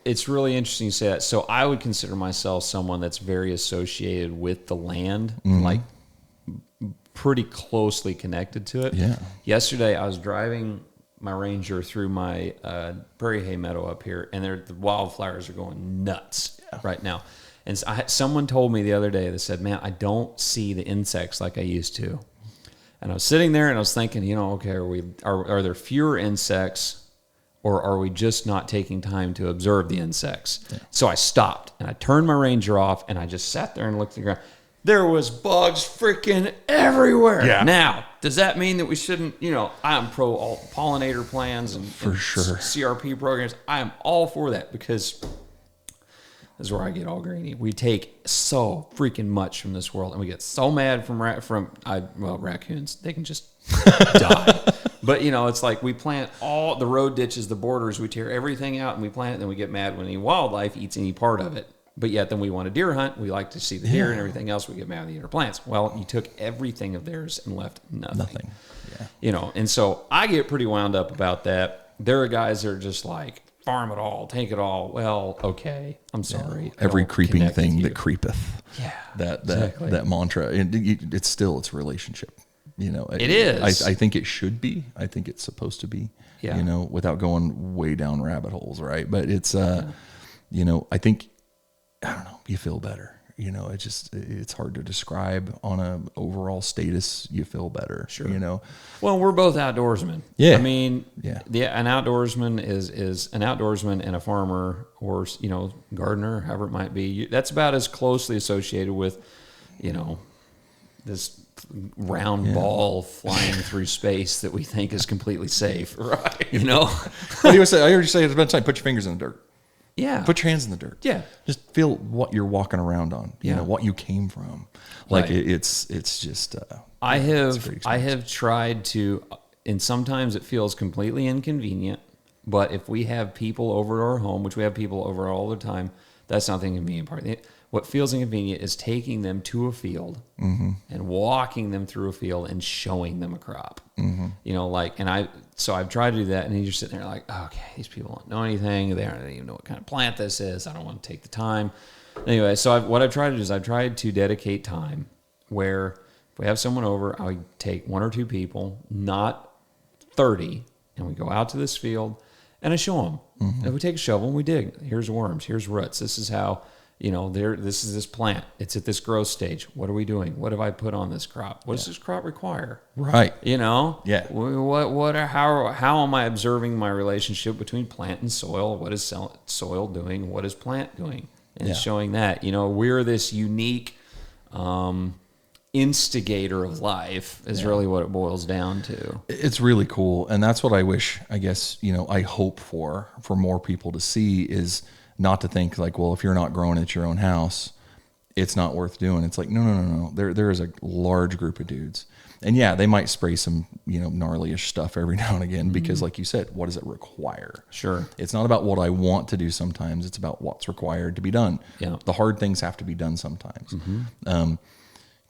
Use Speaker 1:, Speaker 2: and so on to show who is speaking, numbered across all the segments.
Speaker 1: it's really interesting you say that. So I would consider myself someone that's very associated with the land, like pretty closely connected to it.
Speaker 2: Yeah.
Speaker 1: Yesterday, I was driving my Ranger through my Prairie hay meadow up here, and the wildflowers are going nuts right now. And someone told me the other day, they said, man, I don't see the insects like I used to. And I was sitting there and I was thinking, okay, are there fewer insects, or are we just not taking time to observe the insects? Yeah. So I stopped and I turned my Ranger off and I just sat there and looked at the ground. There was bugs freaking everywhere.
Speaker 2: Yeah.
Speaker 1: Now, does that mean that we shouldn't, I'm pro all pollinator plans and
Speaker 2: sure
Speaker 1: CRP programs. I am all for that, because this is where I get all greedy. We take so freaking much from this world, and we get so mad from raccoons. They can just die. But, it's like we plant all the road ditches, the borders, we tear everything out and we plant it, and then we get mad when any wildlife eats any part of it. But yet then we want to deer hunt. We like to see the deer and everything else. We get mad at the other plants. Well, you took everything of theirs and left nothing. Yeah. And so I get pretty wound up about that. There are guys that are just like, farm it all, take it all. Well, okay, I'm sorry.
Speaker 2: Every creeping thing that creepeth.
Speaker 1: Yeah,
Speaker 2: that mantra. It's a relationship.
Speaker 1: It is.
Speaker 2: I think it should be. I think it's supposed to be.
Speaker 1: Yeah.
Speaker 2: Without going way down rabbit holes, right? But it's I think, I don't know, you feel better. It's hard to describe on a overall status. You feel better.
Speaker 1: Sure. Well, we're both outdoorsmen.
Speaker 2: Yeah.
Speaker 1: I mean, an outdoorsman is an outdoorsman and a farmer, or, gardener, however it might be. That's about as closely associated with, this round ball flying through space that we think is completely safe. Right.
Speaker 2: What do you say? I heard you say it a bunch of times, put your fingers in the dirt.
Speaker 1: Yeah.
Speaker 2: Put your hands in the dirt.
Speaker 1: Yeah.
Speaker 2: Just feel what you're walking around on, what you came from. Like it's just,
Speaker 1: I have tried to, and sometimes it feels completely inconvenient, but if we have people over at our home, which we have people over all the time, that's not the inconvenient part. What feels inconvenient is taking them to a field and walking them through a field and showing them a crop. So I've tried to do that, and you're sitting there like, okay, these people don't know anything. They don't even know what kind of plant this is. I don't want to take the time. Anyway, so what I've tried to do is I've tried to dedicate time where if we have someone over, I would take one or two people, not 30, and we go out to this field and I show them. And we take a shovel and we dig. Here's worms. Here's roots. This is how... this is this plant. It's at this growth stage. What are we doing? What have I put on this crop? What does this crop require?
Speaker 2: Right.
Speaker 1: Yeah. How am I observing my relationship between plant and soil? What is soil doing? What is plant doing? And showing that, we're this unique instigator of life is really what it boils down to.
Speaker 2: It's really cool. And that's what I wish, I guess, I hope for more people to see is not to think like, well, if you're not growing at your own house, it's not worth doing. It's like, no. There is a large group of dudes. And they might spray some, gnarly-ish stuff every now and again because like you said, what does it require?
Speaker 1: Sure.
Speaker 2: It's not about what I want to do sometimes. It's about what's required to be done.
Speaker 1: Yeah.
Speaker 2: The hard things have to be done sometimes.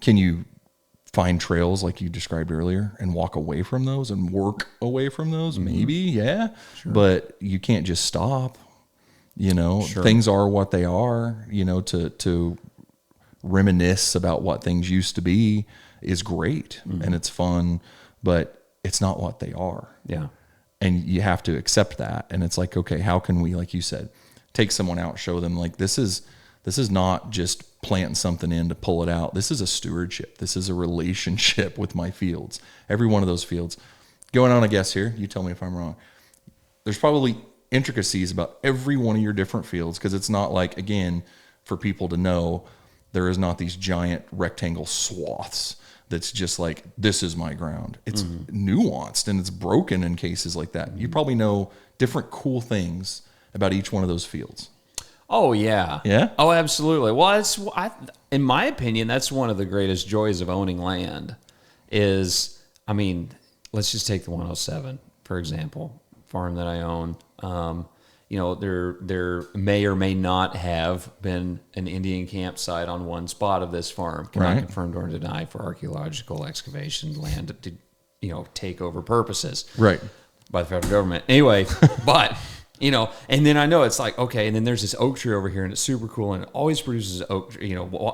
Speaker 2: Can you find trails like you described earlier and walk away from those and work away from those? Maybe, yeah. Sure. But you can't just stop.
Speaker 1: Sure.
Speaker 2: Things are what they are, to reminisce about what things used to be is great and it's fun, but it's not what they are.
Speaker 1: Yeah.
Speaker 2: And you have to accept that. And it's like, okay, how can we, like you said, take someone out, show them like, this is not just planting something in to pull it out. This is a stewardship. This is a relationship with my fields. Every one of those fields. Going on a guess here, you tell me if I'm wrong. There's probably intricacies about every one of your different fields, because it's not like, again, for people to know, there is not these giant rectangle swaths that's just like, this is my ground. It's nuanced and it's broken in cases like that. You probably know different cool things about each one of those fields.
Speaker 1: Oh, yeah.
Speaker 2: Yeah?
Speaker 1: Oh, absolutely. Well, in my opinion, that's one of the greatest joys of owning land is, let's just take the 107, for example, farm that I own. There may or may not have been an Indian campsite on one spot of this farm. Cannot confirm or deny for archaeological excavation land to, take over purposes.
Speaker 2: Right.
Speaker 1: By the federal government. Anyway, but You know, and then I know it's like, okay, and then there's this oak tree over here, and it's super cool, and it always produces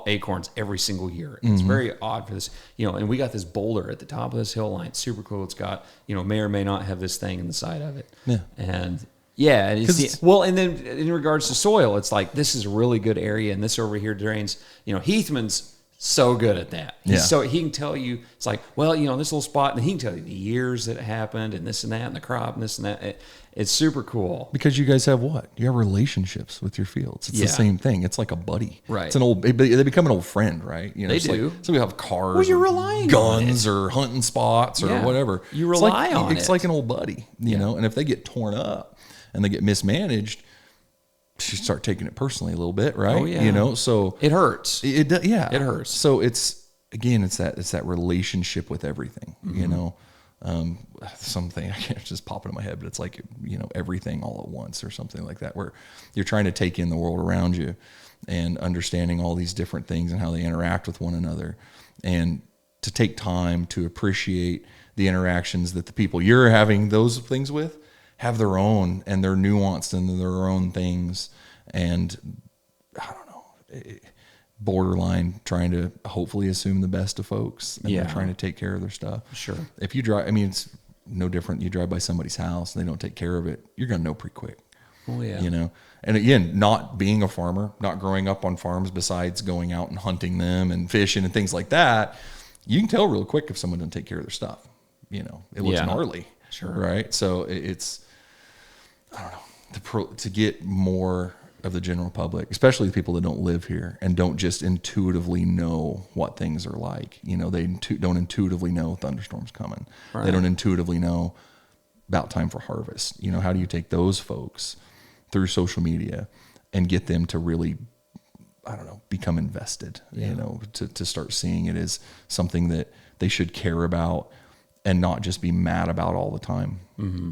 Speaker 1: acorns every single year. And it's very odd for this, and we got this boulder at the top of this hill line. It's super cool. It's got, may or may not have this thing in the side of it.
Speaker 2: Yeah.
Speaker 1: And yeah, and then in regards to soil, it's like, this is a really good area, and this over here drains, Heathman's so good at that. So he can tell you, it's like, well, this little spot, and he can tell you the years that it happened, and this and that, and the crop, and this and that. It's super cool.
Speaker 2: Because you guys have what? You have relationships with your fields. It's the same thing. It's like a buddy.
Speaker 1: Right.
Speaker 2: It's they become an old friend, right?
Speaker 1: They do.
Speaker 2: Like, some people have cars,
Speaker 1: well, you're relying
Speaker 2: guns,
Speaker 1: on it.
Speaker 2: or hunting spots, or whatever.
Speaker 1: You rely on it.
Speaker 2: It's like an old buddy, you know. And if they get torn up and they get mismanaged, you start taking it personally a little bit, right?
Speaker 1: Oh, yeah.
Speaker 2: So
Speaker 1: it hurts.
Speaker 2: It
Speaker 1: hurts.
Speaker 2: So it's that relationship with everything, something I can't just pop into my head, but it's like, everything all at once or something like that, where you're trying to take in the world around you and understanding all these different things and how they interact with one another, and to take time to appreciate the interactions that the people you're having those things with have their own, and they're nuanced and their own things. And I don't know, borderline trying to hopefully assume the best of folks, and they're trying to take care of their stuff.
Speaker 1: Sure.
Speaker 2: If you drive, it's no different. You drive by somebody's house and they don't take care of it, you're going to know pretty quick.
Speaker 1: Oh yeah.
Speaker 2: And again, not being a farmer, not growing up on farms, besides going out and hunting them and fishing and things like that, you can tell real quick if someone doesn't take care of their stuff. It looks gnarly.
Speaker 1: Sure.
Speaker 2: Right. So it's, I don't know, to get more of the general public, especially the people that don't live here and don't just intuitively know what things are like. They don't intuitively know thunderstorms coming. Right. They don't intuitively know about time for harvest. How do you take those folks through social media and get them to really, become invested, to start seeing it as something that they should care about and not just be mad about all the time.
Speaker 1: Mm-hmm.